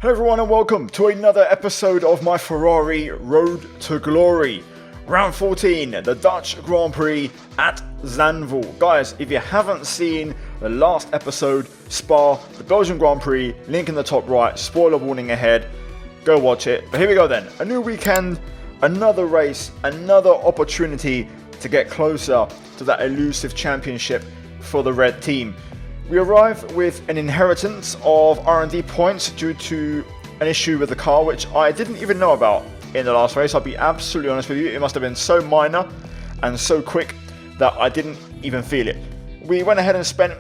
Hello everyone and welcome to another episode of my Ferrari Road to Glory. Round 14, the Dutch Grand Prix at Zandvoort. Guys, if you haven't seen the last episode, Spa, the Belgian Grand Prix, link in the top right, spoiler warning ahead, go watch it. But here we go then, a new weekend, another race, another opportunity to get closer to that elusive championship for the red team. We arrive with an inheritance of R&D points due to an issue with the car, which I didn't even know about in the last race. I'll be absolutely honest with you, it must have been so minor and so quick that I didn't even feel it. We went ahead and spent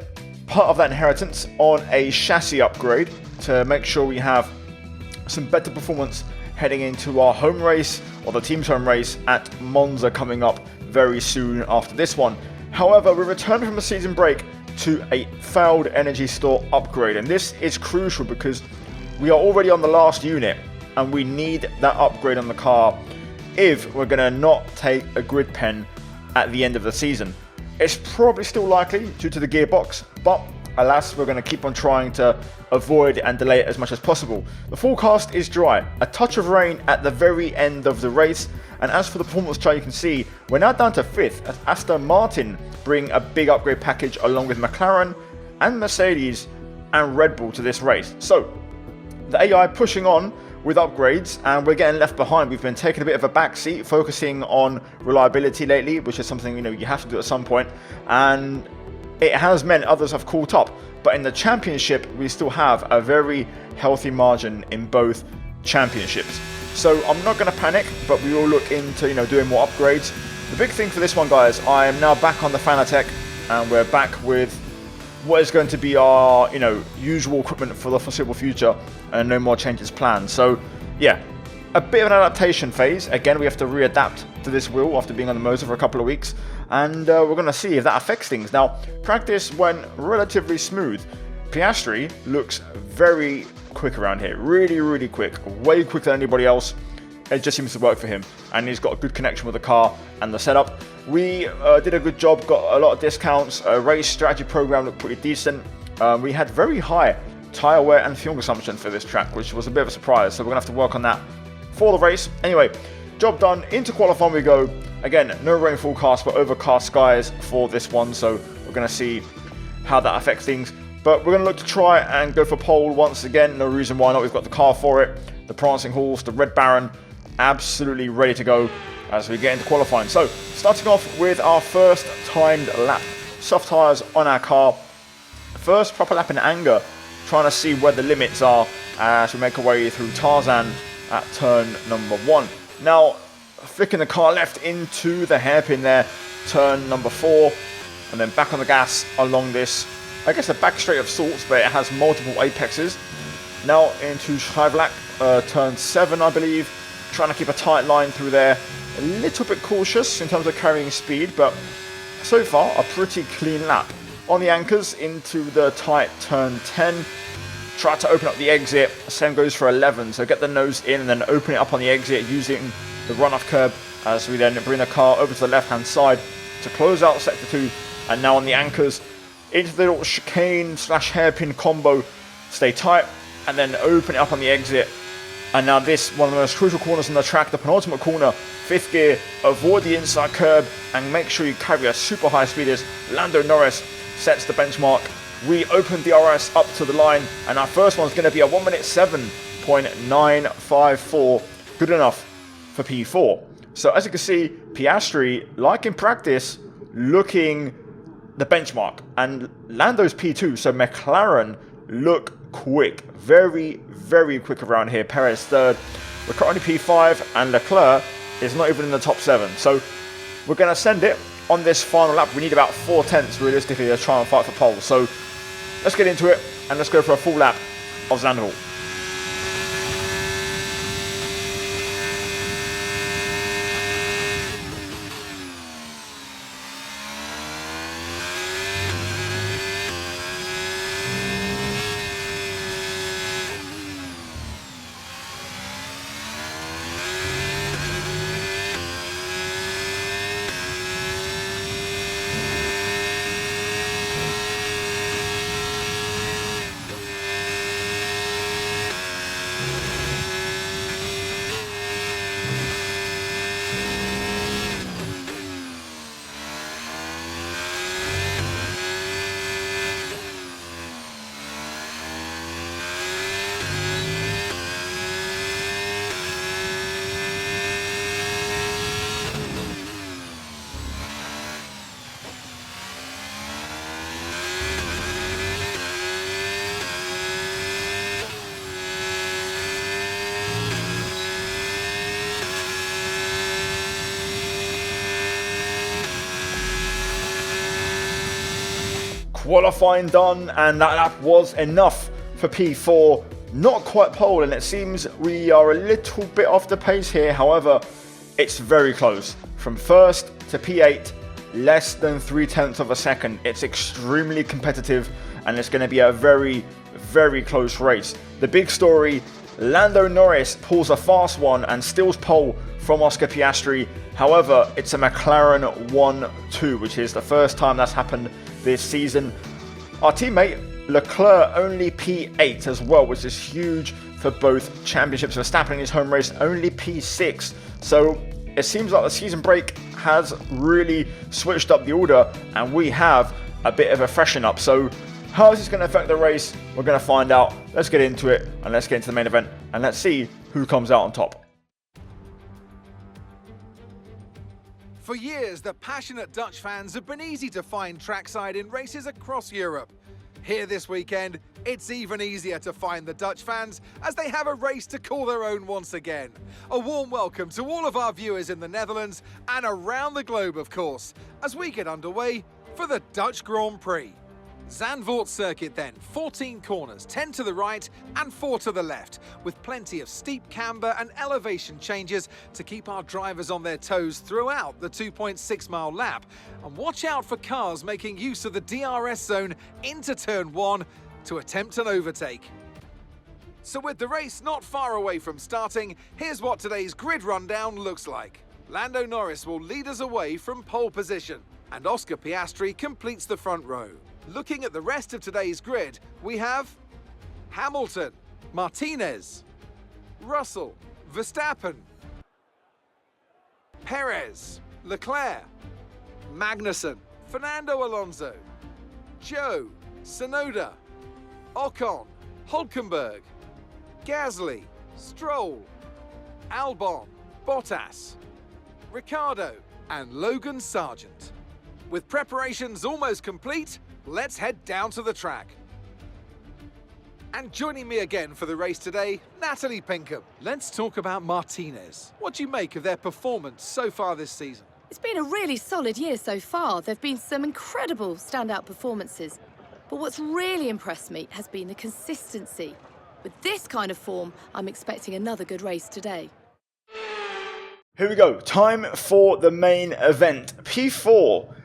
part of that inheritance on a chassis upgrade to make sure we have some better performance heading into our home race, or the team's home race, at Monza coming up very soon after this one. However, we returned from a season break to a failed energy store upgrade, and this is crucial because we are already on the last unit and we need that upgrade on the car if we're going to not take a grid pen at the end of the season. It's probably still likely due to the gearbox, but alas, we're going to keep on trying to avoid and delay it as much as possible. The forecast is dry, a touch of rain at the very end of the race, and as for the performance chart, you can see we're now down to 5th as Aston Martin bring a big upgrade package along with McLaren and Mercedes and Red Bull to this race. So the AI pushing on with upgrades, and we're getting left behind. We've been taking a bit of a backseat, focusing on reliability lately, which is something you have to do at some point, and it has meant others have caught up. But in the championship, we still have a very healthy margin in both championships. So I'm not going to panic, but we will look into doing more upgrades. The big thing for this one, guys, I am now back on the Fanatec, and we're back with what is going to be our usual equipment for the foreseeable future, and no more changes planned. So yeah, a bit of an adaptation phase. Again, we have to readapt to this wheel after being on the motor for a couple of weeks, and we're going to see if that affects things. Now, practice went relatively smooth. Piastri looks very quick around here, really quick, way quicker than anybody else. It just seems to work for him, and he's got a good connection with the car and the setup. We did a good job, got a lot of discounts. Race strategy program looked pretty decent. We had very high tyre wear and fuel consumption for this track, which was a bit of a surprise, so we're going to have to work on that for the race. Anyway, job done. Into qualifying we go. Again, no rain forecast, but overcast skies for this one, so we're going to see how that affects things. But we're going to look to try and go for pole once again. No reason why not. We've got the car for it. The Prancing Horse, the Red Baron, absolutely ready to go as we get into qualifying. So, starting off with our first timed lap. Soft tyres on our car. First proper lap in anger, trying to see where the limits are as we make our way through Tarzan at turn number 1. Now, flicking the car left into the hairpin there, turn number 4, and then back on the gas along this, I guess a back straight of sorts, but it has multiple apexes. Now into Schijfvlak, turn 7 I believe, trying to keep a tight line through there. A little bit cautious in terms of carrying speed, but so far a pretty clean lap. On the anchors into the tight turn 10, try to open up the exit, same goes for 11, so get the nose in and then open it up on the exit using the runoff curb as we then bring the car over to the left hand side to close out sector 2. And now on the anchors into the little chicane slash hairpin combo, stay tight and then open it up on the exit. And now this, one of the most crucial corners on the track, the penultimate corner, 5th gear, avoid the inside curb and make sure you carry a super high speed as Lando Norris sets the benchmark. We opened the RS up to the line, and our first one's going to be a 1:07.954, good enough for P4. So as you can see, Piastri, like in practice, looking the benchmark, and Lando's P2, so McLaren look quick, very quick around here. Perez 3rd, we're currently P5, and Leclerc is not even in the top 7. So we're going to send it on this final lap. We need about 4/10 realistically to try and fight for pole. So let's get into it and let's go for a full lap of Zandvoort. qualifying done, and that lap was enough for P4. Not quite pole, and it seems we are a little bit off the pace here. However, it's very close. From first to P8, less than 0.3 of a second. It's extremely competitive, and it's going to be a very, very close race. The big story, Lando Norris pulls a fast one and steals pole from Oscar Piastri. However, it's a McLaren 1-2, which is the first time that's happened this season. Our teammate Leclerc only P8 as well, which is huge for both championships. Verstappen in his home race only P6. So it seems like the season break has really switched up the order, and we have a bit of a freshen up. So how is this going to affect the race? We're going to find out. Let's get into it, and let's get into the main event, and let's see who comes out on top. For years, the passionate Dutch fans have been easy to find trackside in races across Europe. Here this weekend, it's even easier to find the Dutch fans as they have a race to call their own once again. A warm welcome to all of our viewers in the Netherlands and around the globe, of course, as we get underway for the Dutch Grand Prix. Zandvoort circuit then, 14 corners, 10 to the right and 4 to the left, with plenty of steep camber and elevation changes to keep our drivers on their toes throughout the 2.6 mile lap. And watch out for cars making use of the DRS zone into turn 1 to attempt an overtake. So with the race not far away from starting, here's what today's grid rundown looks like. Lando Norris will lead us away from pole position, and Oscar Piastri completes the front row. Looking at the rest of today's grid, we have Hamilton, Martinez, Russell, Verstappen, Perez, Leclerc, Magnussen, Fernando Alonso, Joe, Tsunoda, Ocon, Hülkenberg, Gasly, Stroll, Albon, Bottas, Ricciardo, and Logan Sargent. With preparations almost complete, let's head down to the track. And joining me again for the race today, Natalie Pinkham. Let's talk about Martinez. What do you make of their performance so far this season? It's been a really solid year so far. There have been some incredible standout performances. But what's really impressed me has been the consistency. With this kind of form, I'm expecting another good race today. Here we go. Time for the main event. P4.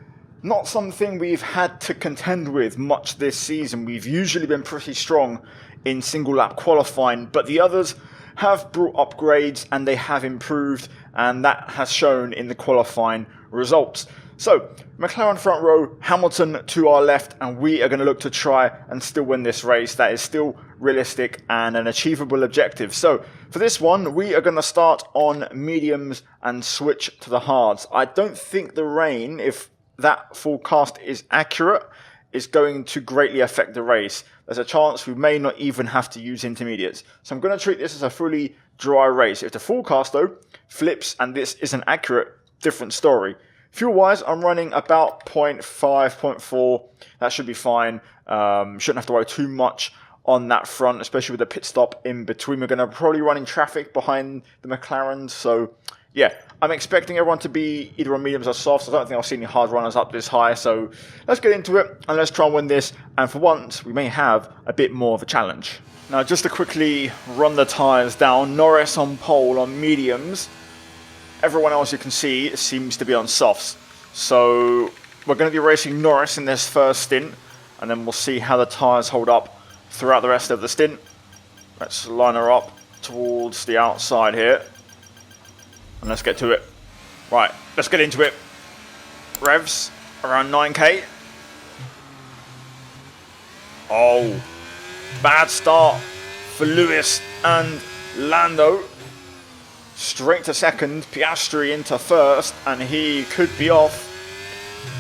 Not something we've had to contend with much this season. We've usually been pretty strong in single lap qualifying, but the others have brought upgrades and they have improved, and that has shown in the qualifying results. So, McLaren front row, Hamilton to our left, and we are going to look to try and still win this race. That is still realistic and an achievable objective. So, for this one, we are going to start on mediums and switch to the hards. I don't think the rain, if that forecast is accurate, is going to greatly affect the race. There's a chance we may not even have to use intermediates. So I'm going to treat this as a fully dry race. If the forecast though flips and this isn't accurate, different story. Fuel wise, I'm running about 0.5, 0.4. That should be fine. Shouldn't have to worry too much on that front, especially with the pit stop in between. We're going to probably run in traffic behind the McLarens. So yeah, I'm expecting everyone to be either on mediums or softs. I don't think I'll see any hard runners up this high. So let's get into it and let's try and win this. And for once, we may have a bit more of a challenge. Now, just to quickly run the tyres down, Norris on pole on mediums. Everyone else you can see seems to be on softs. So we're going to be racing Norris in this first stint, and then we'll see how the tyres hold up throughout the rest of the stint. Let's line her up towards the outside here. And let's get to it. Right, let's get into it. Revs around 9k. Oh, bad start for Lewis and Lando. Straight to second, Piastri into first, and he could be off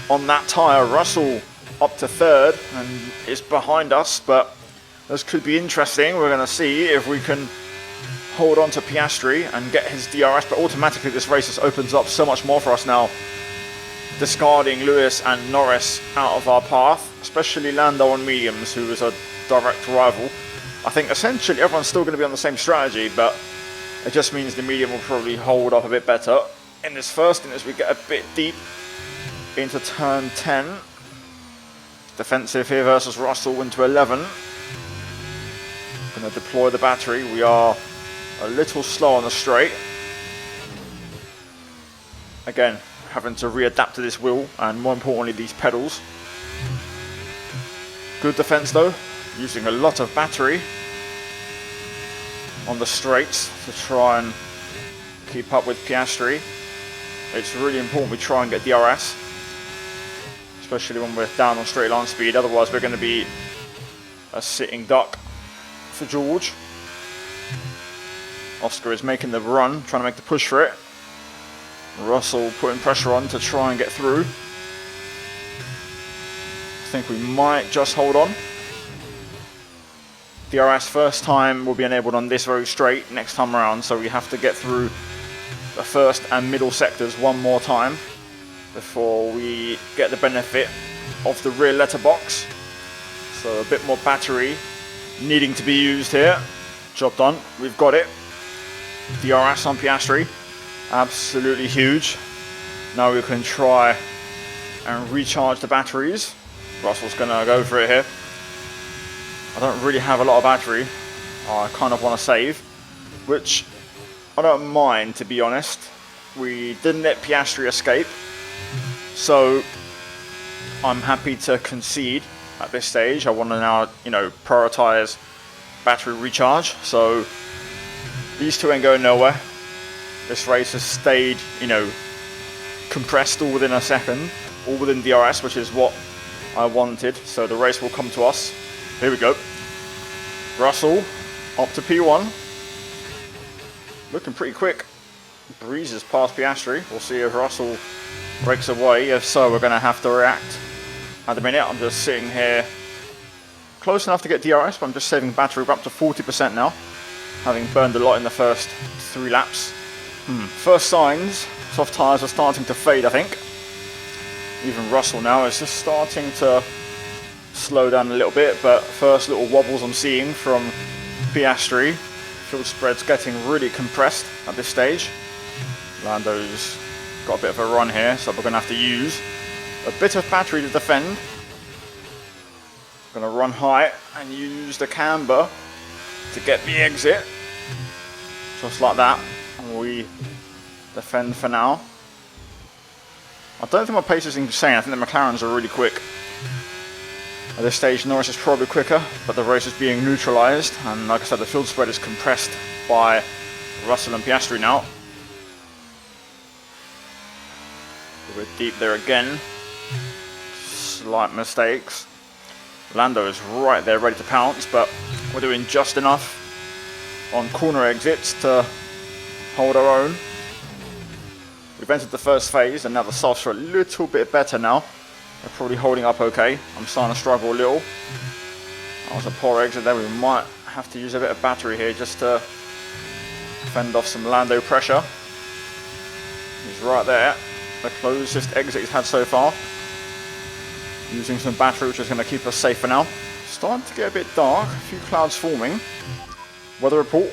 on that tyre. Russell up to third and is behind us, but this could be interesting. We're going to see if we can hold on to Piastri and get his DRS, but automatically this race just opens up so much more for us now, discarding Lewis and Norris out of our path, especially Lando on mediums, who is a direct rival. I think essentially everyone's still going to be on the same strategy, but it just means the medium will probably hold up a bit better in this first, and as we get a bit deep into turn 10. defensive here versus Russell into 11. Going to deploy the battery. We are a little slow on the straight. Again, having to readapt to this wheel and more importantly these pedals. Good defense though, using a lot of battery on the straights to try and keep up with Piastri. It's really important we try and get DRS, especially when we're down on straight line speed, otherwise we're going to be a sitting duck for George. Oscar is making the run, trying to make the push for it. Russell putting pressure on to try and get through. I think we might just hold on. DRS first time will be enabled on this very straight next time around, so we have to get through the first and middle sectors one more time before we get the benefit of the rear letterbox. So a bit more battery needing to be used here. Job done, we've got it. DRS on Piastri, absolutely huge. Now we can try and recharge the batteries. Russell's gonna go for it here. I don't really have a lot of battery. I kind of want to save, which I don't mind, to be honest. We didn't let Piastri escape, so I'm happy to concede at this stage. I want to now, prioritize battery recharge. So these two ain't going nowhere. This race has stayed, compressed all within a second, all within DRS, which is what I wanted. So the race will come to us. Here we go. Russell up to P1. Looking pretty quick. Breezes past Piastri. We'll see if Russell breaks away. If so, we're going to have to react. At the minute, I'm just sitting here close enough to get DRS, but I'm just saving battery. We're up to 40% now, having burned a lot in the first 3 laps. First signs, soft tyres are starting to fade, I think. Even Russell now is just starting to slow down a little bit, but first little wobbles I'm seeing from Piastri. Field spread's getting really compressed at this stage. Lando's got a bit of a run here, so we're going to have to use a bit of battery to defend. Going to run high and use the camber to get the exit. Just like that. And we defend for now. I don't think my pace is insane. I think the McLarens are really quick. At this stage, Norris is probably quicker, but the race is being neutralised. And like I said, the field spread is compressed by Russell and Piastri now. We're deep there again. Slight mistakes. Lando is right there ready to pounce, but we're doing just enough on corner exits to hold our own. We've entered the first phase and now the softs are a little bit better now. They're probably holding up okay. I'm starting to struggle a little. That was a poor exit there. We might have to use a bit of battery here just to fend off some Lando pressure. He's right there. The closest exit he's had so far. Using some battery, which is going to keep us safe for now. Starting to get a bit dark. A few clouds forming. Weather report.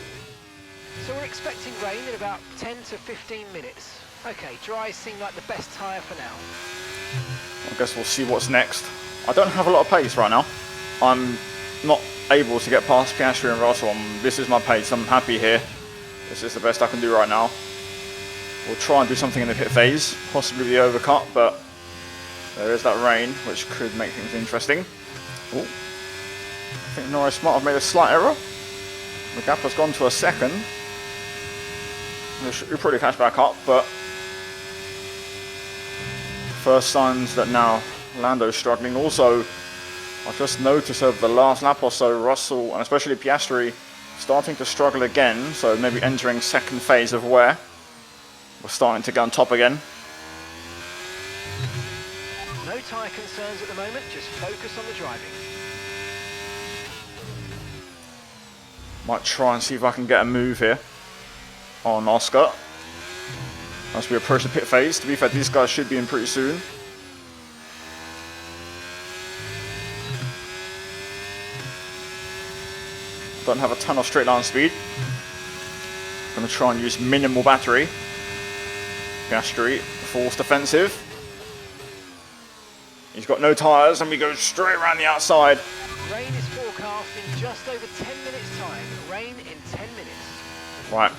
So we're expecting rain in about 10 to 15 minutes. Okay, dry seem like the best tyre for now. I guess we'll see what's next. I don't have a lot of pace right now. I'm not able to get past Piastri and Russell. This is my pace. I'm happy here. This is the best I can do right now. We'll try and do something in the pit phase, possibly the overcut, but there is that rain, which could make things interesting. Ooh. I think Norris might have made a slight error. The gap has gone to a second. We'll probably catch back up, but first signs that now Lando's struggling. Also, I just noticed over the last lap or so, Russell and especially Piastri starting to struggle again. So maybe entering second phase of wear. We're starting to get on top again. No tyre concerns at the moment, just focus on the driving. Might try and see if I can get a move here on Oscar as we approach the pit phase. To be fair, these guys should be in pretty soon. Don't have a ton of straight line speed. Going to try and use minimal battery. Piastri, false defensive. He's got no tyres, and we go straight around the outside. Rain is forecast in just over 10 minutes time. Rain in 10 minutes. Right.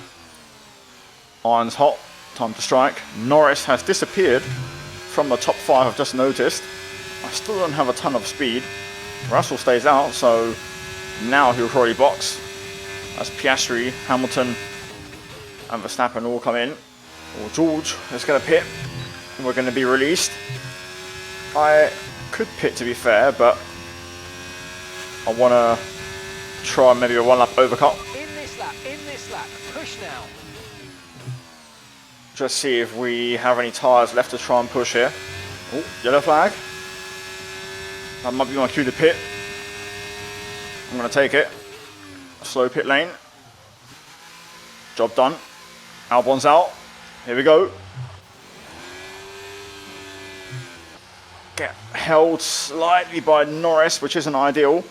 Iron's hot. Time to strike. Norris has disappeared from the top 5, I've just noticed. I still don't have a ton of speed. Russell stays out, so now he'll probably box. As Piastri, Hamilton, and Verstappen all come in. Or George is going to pit, and we're going to be released. I could pit, to be fair, but I want to try maybe a one-lap overcut. In this lap, push now. Just see if we have any tyres left to try and push here. Oh, yellow flag. That might be my cue to pit. I'm going to take it. Slow pit lane. Job done. Albon's out. Here we go. Get held slightly by Norris, which isn't ideal.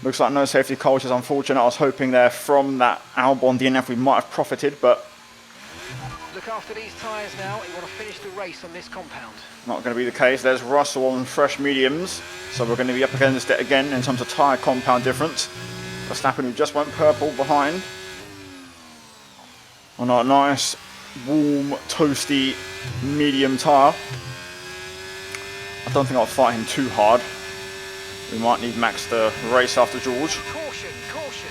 Looks like no safety car, which is unfortunate. I was hoping there from that Albon DNF we might have profited, but Look after these tyres now. You want to finish the race on this compound. not going to be the case. There's Russell on fresh mediums, so we're going to be up against it again in terms of tyre compound difference. Verstappen, who just went purple behind, on a nice, warm, toasty, medium tyre. I don't think I'll fight him too hard. We might need Max to race after George. Caution, caution.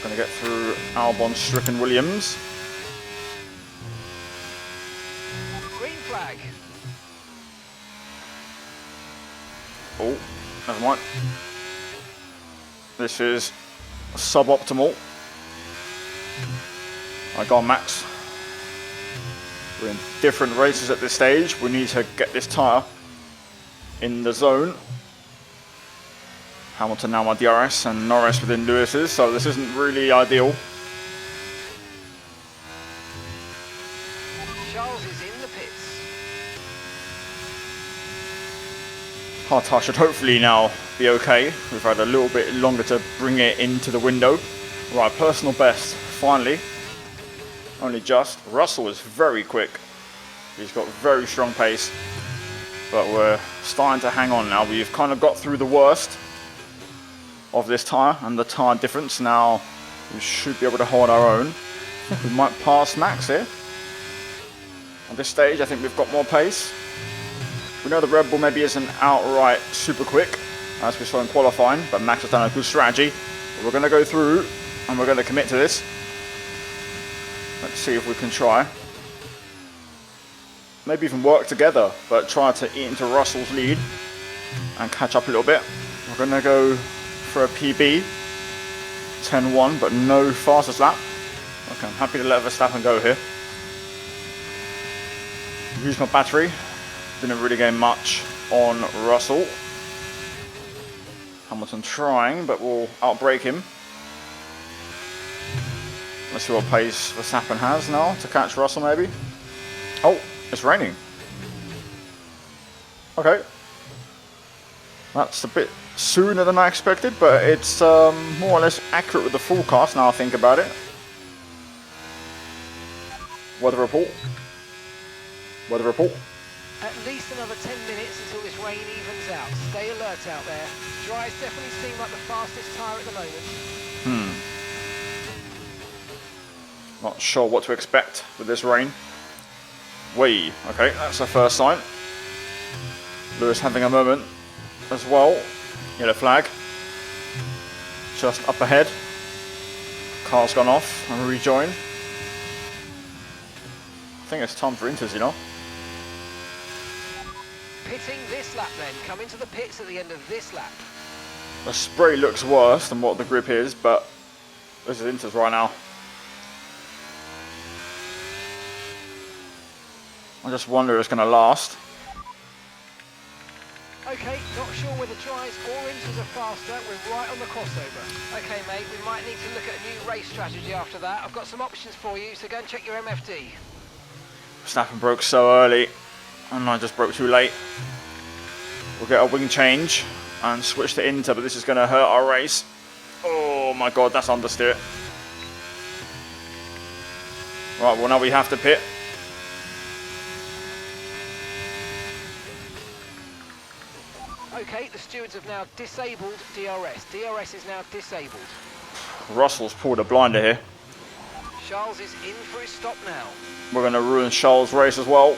Going to get through Albon, stripping Williams. Green flag. Oh, never mind. This is suboptimal. I got Max. We're in different races at this stage. We need to get this tyre in the zone. Hamilton now my DRS and Norris within Lewis's, so this isn't really ideal. Charles is in the pits. Hard tyre should hopefully now be okay. We've had a little bit longer to bring it into the window. Right, personal best, finally. Only just. Russell is very quick. He's got very strong pace. But we're starting to hang on now. We've kind of got through the worst of this tyre and the tyre difference. Now we should be able to hold our own. I think we might pass Max here. At this stage, I think we've got more pace. We know the Red Bull maybe isn't outright super quick, as we saw in qualifying, but Max has done a good strategy. But we're going to go through and we're going to commit to this. Let's see if we can try. Maybe even work together, but try to eat into Russell's lead and catch up a little bit. We're going to go for a PB, 10-1, but no fastest lap. Okay, I'm happy to let Verstappen go here. Use my battery. Didn't really gain much on Russell. Hamilton trying, but we'll outbrake him. Let's see what pace Verstappen has now to catch Russell maybe. Oh, it's raining. Okay. That's a bit sooner than I expected, but it's more or less accurate with the forecast now I think about it. Weather report. Weather report. At least another 10 minutes until this rain evens out. Stay alert out there. Dries definitely seem like the fastest tyre at the moment. Not sure what to expect with this rain. Okay, that's the first sign. Lewis having a moment as well. Yellow flag. Just up ahead. Car's gone off and rejoined. I think it's time for inters, you know. Pitting this lap then. Come into the pits at the end of this lap. The spray looks worse than what the grip is, but this is inters right now. I just wonder if it's going to last. Okay, not sure whether dries or inters are faster. We're right on the crossover. Okay, mate, we might need to look at a new race strategy after that. I've got some options for you, so go and check your MFD. Verstappen broke so early, and I just broke too late. We'll get a wing change and switch to inter, but this is going to hurt our race. Oh my god, that's understeer. Right, well now we have to pit. Okay, the stewards have now disabled DRS. DRS is now disabled. Russell's pulled a blinder here. Charles is in for his stop now. We're going to ruin Charles' race as well.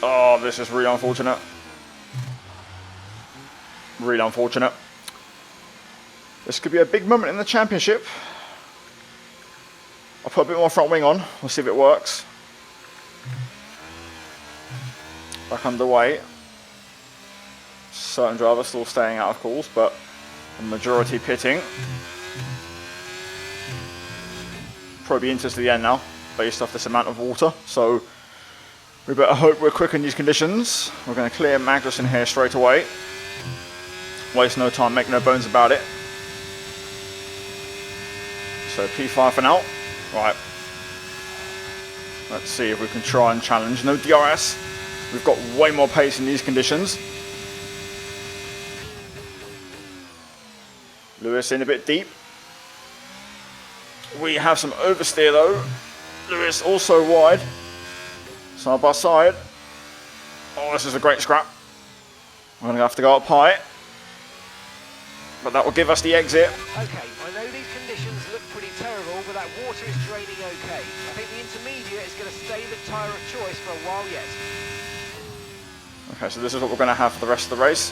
Oh, this is really unfortunate. Really unfortunate. This could be a big moment in the championship. I'll put a bit more front wing on. We'll see if it works. Back underway. Certain drivers still staying out of course, but the majority pitting. Probably into the end now, based off this amount of water. So we better hope we're quick in these conditions. We're going to clear Magnussen here straight away. Waste no time, make no bones about it. So P5 for now. Right. Let's see if we can try and challenge. No DRS. We've got way more pace in these conditions. Lewis in a bit deep. We have some oversteer though. Lewis also wide. Side by side. Oh, this is a great scrap. We're going to have to go up high. But that will give us the exit. Okay, I know these conditions look pretty terrible, but that water is draining okay. I think the intermediate is going to stay the tyre of choice for a while yet. Okay, so this is what we're going to have for the rest of the race.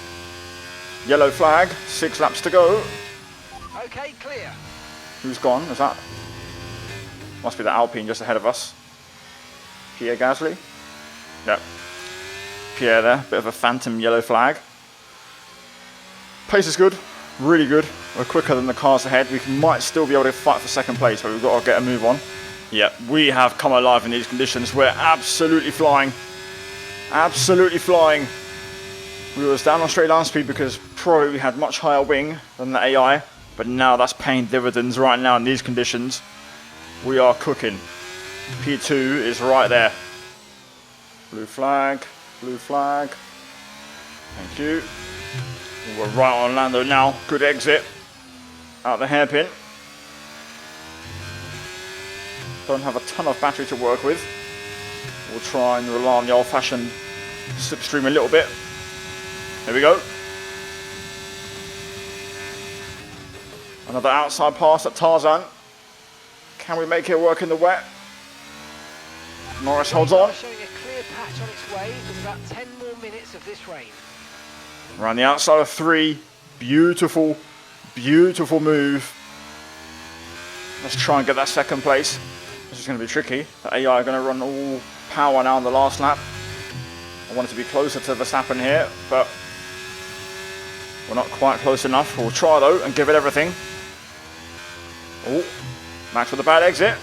Yellow flag, 6 laps to go. Okay, clear. Who's gone? Is that? Must be the Alpine just ahead of us. Pierre Gasly? Yep. Pierre there, bit of a phantom yellow flag. Pace is good, really good. We're quicker than the cars ahead. We might still be able to fight for second place, but we've got to get a move on. Yep, we have come alive in these conditions. We're absolutely flying. Absolutely flying. We was down on straight line speed because probably we had much higher wing than the AI, but now that's paying dividends right now in these conditions. We are cooking. P2 is right there. Blue flag, blue flag. Thank you. We're right on Lando now. Good exit. Out the hairpin. Don't have a ton of battery to work with. We'll try and rely on the old-fashioned slipstream a little bit. There we go. Another outside pass at Tarzan. Can we make it work in the wet? Norris holds on. Showing a clear patch on its way. There's about 10 more minutes of this rain. Around the outside of 3. Beautiful, beautiful move. Let's try and get that second place. This is going to be tricky. The AI are going to run all power now on the last lap. I want it to be closer to Verstappen here, but we're not quite close enough. We'll try though and give it everything. Oh, Max with a bad exit.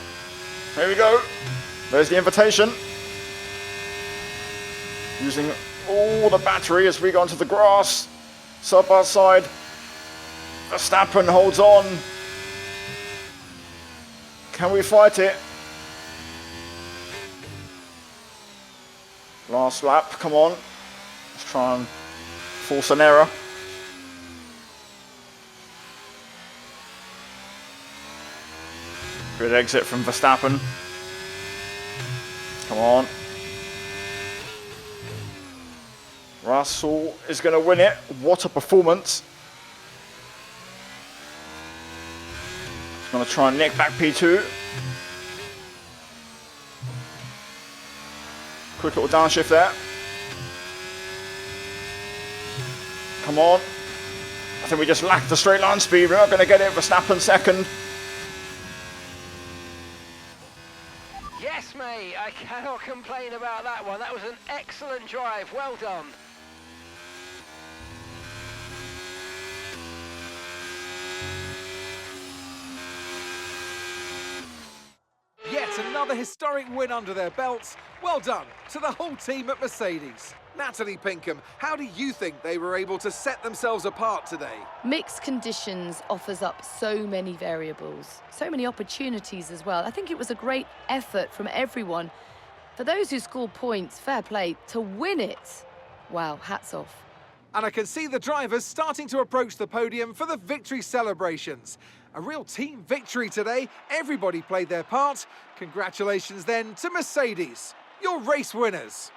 There we go. There's the invitation. Using all the battery as we go onto the grass. Side by side. Verstappen holds on. Can we fight it? Last lap, come on. Let's try and force an error. Good exit from Verstappen. Come on. Russell is going to win it. What a performance. Going to try and nick back P2. Quick little downshift there. Come on. I think we just lacked the straight line speed. We're not going to get it. Verstappen second. Yes, mate. I cannot complain about that one. That was an excellent drive. Well done. Yet another historic win under their belts. Well done to the whole team at Mercedes. Natalie Pinkham, how do you think they were able to set themselves apart today? Mixed conditions offers up so many variables, so many opportunities as well. I think it was a great effort from everyone. For those who scored points, fair play. To win it, wow, hats off. And I can see the drivers starting to approach the podium for the victory celebrations. A real team victory today. Everybody played their part. Congratulations then to Mercedes, your race winners.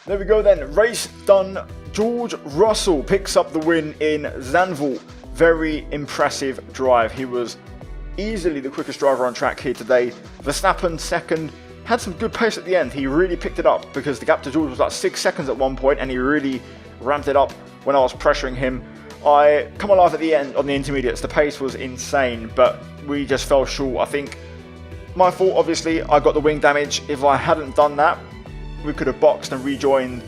There we go then, race done. George Russell picks up the win in Zandvoort. Very impressive drive. He was easily the quickest driver on track here today. Verstappen second, had some good pace at the end. He really picked it up because the gap to George was like 6 seconds at one point, and he really ramped it up when I was pressuring him. I come alive at the end on the intermediates. The pace was insane, but we just fell short. I think my fault, obviously. I got the wing damage. If I hadn't done that, we could have boxed and rejoined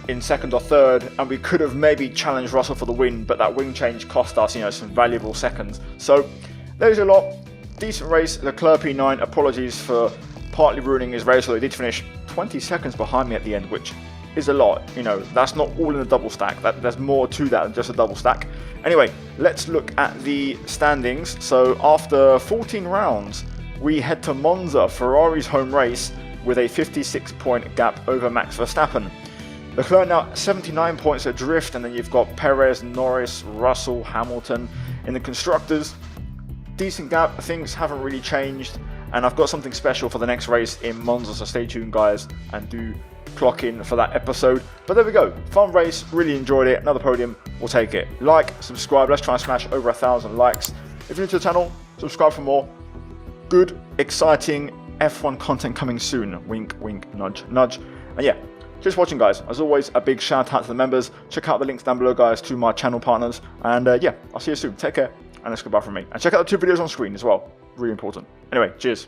in second or third, and we could have maybe challenged Russell for the win, but that wing change cost us, some valuable seconds. So there's a lot. Decent race. Leclerc P9, apologies for partly ruining his race, although he did finish 20 seconds behind me at the end, which is a lot. That's not all in the double stack. There's more to that than just a double stack. Anyway, let's look at the standings. So after 14 rounds, we head to Monza, Ferrari's home race, with a 56-point gap over Max Verstappen. Leclerc now 79 points adrift, and then you've got Perez, Norris, Russell, Hamilton. In the constructors, decent gap. Things haven't really changed, and I've got something special for the next race in Monza, so stay tuned guys and do clock in for that episode. But there we go, fun race, really enjoyed it. Another podium, we'll take it. Like, subscribe, let's try and smash over 1,000 likes. If you're new to the channel, subscribe for more good, exciting F1 content coming soon. Wink, wink, nudge, nudge. And yeah, just watching guys. As always, a big shout out to the members. Check out the links down below guys to my channel partners. And yeah, I'll see you soon. Take care, and that's goodbye from me. And check out the 2 videos on screen as well. Really important. Anyway, cheers.